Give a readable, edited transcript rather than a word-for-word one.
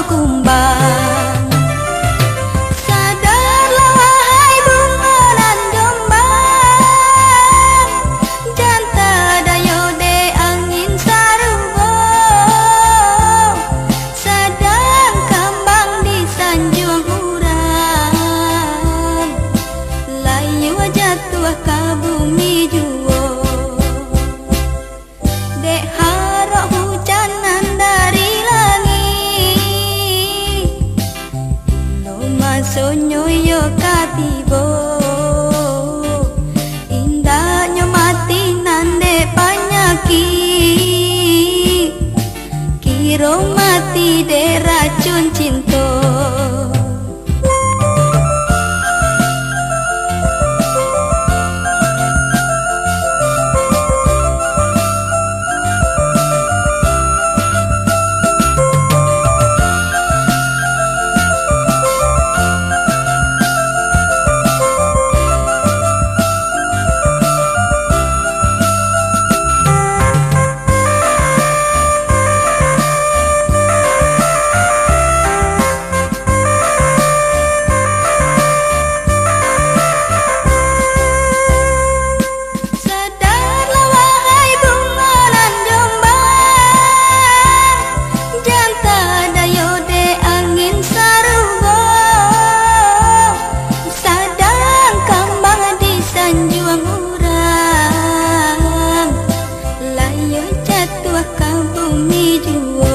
kumbang. Sadarlah wahai bunga nan jombang, janta dayo de angin sarugo, sadang kambang di sanjung urang, layu jatuh ka bumi juwo. Dek harap hujanan dari langit, lo masonyo yo katibo, indahnya mati nande panyaki, kiro mati de racun cinta. Jatuh ka bumi juwo.